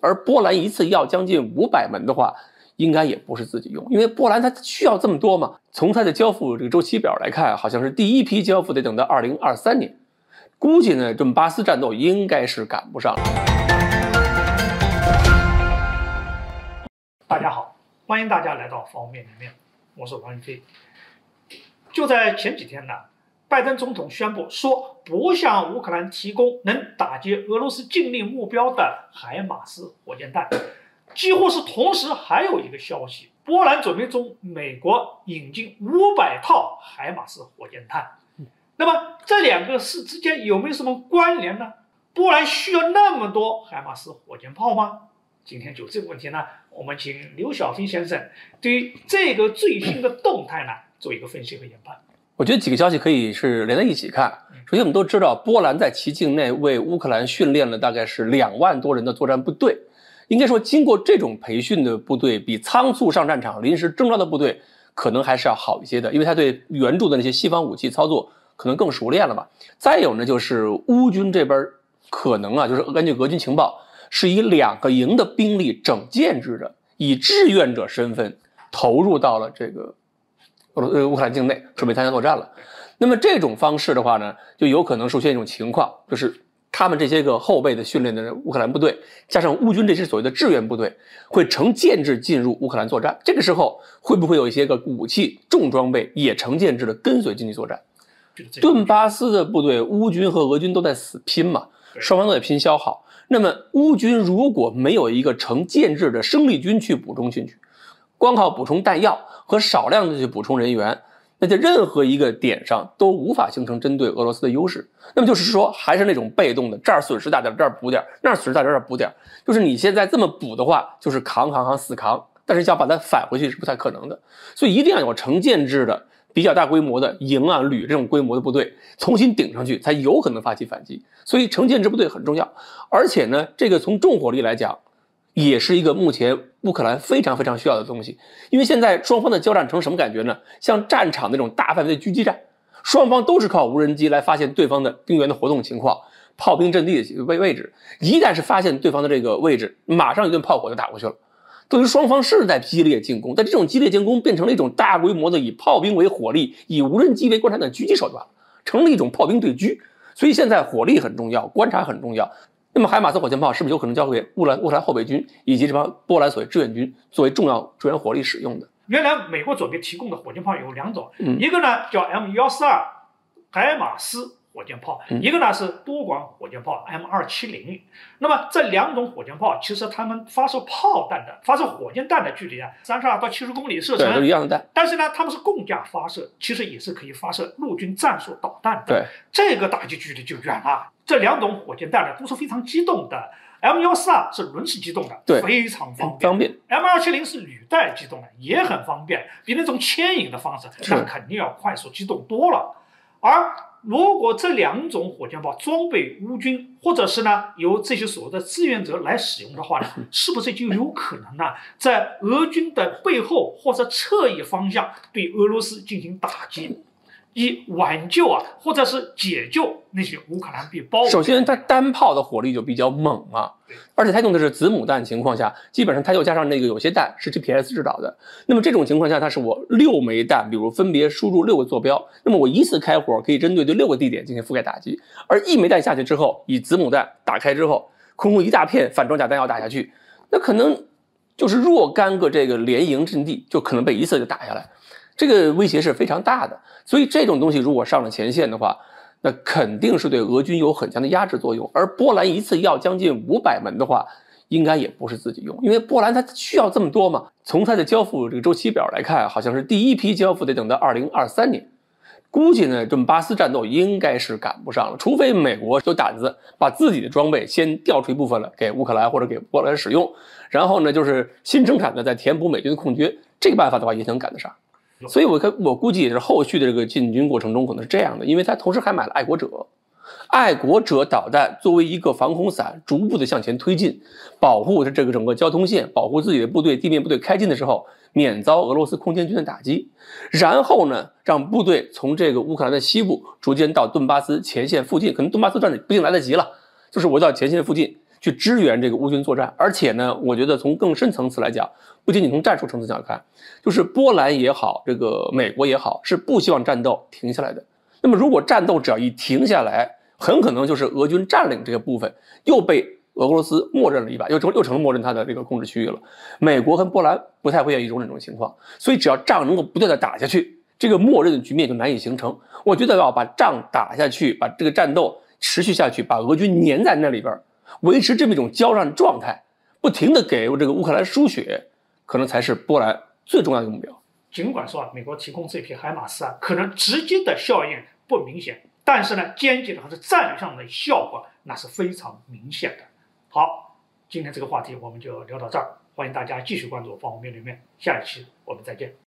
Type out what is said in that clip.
而波兰一次要将近500门的话，应该也不是自己用，因为波兰它需要这么多嘛。从它的交付这个周期表来看，好像是第一批交付得等到2023年，估计呢顿巴斯战斗应该是赶不上了。大家好，欢迎大家来到方便面面，我是王宇飞。就在前几天呢，拜登总统宣布说不向乌克兰提供能打击俄罗斯境内目标的海马斯火箭弹。几乎是同时还有一个消息，波兰准备从美国引进500套海马斯火箭弹。那么这两个事之间有没有什么关联呢？波兰需要那么多海马斯火箭炮吗？今天就这个问题呢，我们请刘晓平先生对于这个最新的动态呢做一个分析和研判。我觉得几个消息可以是连在一起看。首先我们都知道，波兰在其境内为乌克兰训练了大概是2万多人的作战部队。应该说，经过这种培训的部队，比仓促上战场、临时征召的部队可能还是要好一些的，因为他对援助的那些西方武器操作可能更熟练了吧。再有呢，就是乌军这边可能就是根据俄军情报，是以2个营的兵力整建制的，以志愿者身份投入到了这个乌克兰境内，准备参加作战了。那么这种方式的话呢，就有可能出现一种情况，就是他们这些个后备的训练的乌克兰部队，加上乌军这些所谓的志愿部队，会成建制进入乌克兰作战。这个时候会不会有一些个武器重装备也成建制的跟随进去作战？顿巴斯的部队，乌军和俄军都在死拼嘛，双方都在拼消耗。那么乌军如果没有一个成建制的生力军去补充进去，光靠补充弹药和少量的去补充人员，那在任何一个点上都无法形成针对俄罗斯的优势。那么就是说，还是那种被动的，这儿损失大点，这儿补点，那儿损失大点，这儿补点。就是你现在这么补的话，就是扛死扛，但是想把它返回去是不太可能的。所以一定要有成建制的、比较大规模的营旅这种规模的部队重新顶上去，才有可能发起反击。所以成建制部队很重要，而且呢，这个从重火力来讲，也是一个目前乌克兰非常非常需要的东西。因为现在双方的交战成什么感觉呢？像战场那种大范围的狙击战，双方都是靠无人机来发现对方的兵员的活动情况、炮兵阵地的位置。一旦是发现对方的这个位置，马上一顿炮火就打过去了。等于双方是在激烈进攻，但这种激烈进攻变成了一种大规模的以炮兵为火力、以无人机为观察的狙击手段，成了一种炮兵对狙。所以现在火力很重要，观察很重要。那么海马斯火箭炮是不是有可能交给乌克兰后备军以及这帮波兰所谓志愿军作为重要支援火力使用的？原来美国准备提供的火箭炮有2种，一个呢叫 M142海马斯火箭炮，一个呢是多管火箭炮 M270。那么这2种火箭炮，其实它们发射火箭弹的距离32到70公里射程，对，都一样的弹。但是呢，它们是共架发射，其实也是可以发射陆军战术导弹的。对，这个打击距离就远了。这2种火箭弹呢都是非常机动的。M142是轮式机动的，对，非常方便。M270是履带机动的，也很方便，比那种牵引的方式那肯定要快速机动多了。而如果这2种火箭炮装备乌军，或者是呢由这些所谓的志愿者来使用的话呢，是不是就有可能呢在俄军的背后或者侧翼方向对俄罗斯进行打击，以挽救或者是解救那些乌克兰被包围？首先，它单炮的火力就比较猛而且它用的是子母弹情况下，基本上它又加上那个有些弹是 GPS 制导的。那么这种情况下，它是我6枚弹，比如分别输入6个坐标，那么我一次开火可以针对6个地点进行覆盖打击。而1枚弹下去之后，以子母弹打开之后，空中一大片反装甲弹药打下去，那可能就是若干个这个连营阵地就可能被一次就打下来。这个威胁是非常大的，所以这种东西如果上了前线的话，那肯定是对俄军有很强的压制作用。而波兰一次要将近500门的话，应该也不是自己用，因为波兰它需要这么多嘛。从它的交付这个周期表来看，好像是第一批交付得等到2023年，估计呢顿巴斯战斗应该是赶不上了，除非美国有胆子把自己的装备先调出一部分了给乌克兰或者给波兰使用，然后呢就是新生产的再填补美军的空缺，这个办法的话也能赶得上。所以我估计也是后续的这个进军过程中可能是这样的，因为他同时还买了爱国者，爱国者导弹作为一个防空伞，逐步的向前推进，保护这个整个交通线，保护自己的部队、地面部队开进的时候免遭俄罗斯空间军的打击。然后呢，让部队从这个乌克兰的西部逐渐到顿巴斯前线附近，可能顿巴斯战不一定来得及了，就是我到前线附近去支援这个乌军作战。而且呢，我觉得从更深层次来讲，不仅仅从战术层次上看，就是波兰也好，这个美国也好，是不希望战斗停下来的。那么如果战斗只要一停下来，很可能就是俄军占领这个部分又被俄罗斯默认了一把，又成了默认它的这个控制区域了。美国和波兰不太会愿意容忍这种情况，所以只要仗能够不断的打下去，这个默认的局面就难以形成。我觉得要把仗打下去，把这个战斗持续下去，把俄军粘在那里边，维持这么一种交战状态，不停的给这个乌克兰输血，可能才是波兰最重要的目标。尽管说美国提供这批海马斯可能直接的效应不明显，但是呢，间接的和战略上的效果那是非常明显的。好，今天这个话题我们就聊到这儿，欢迎大家继续关注方方面面面，下一期我们再见。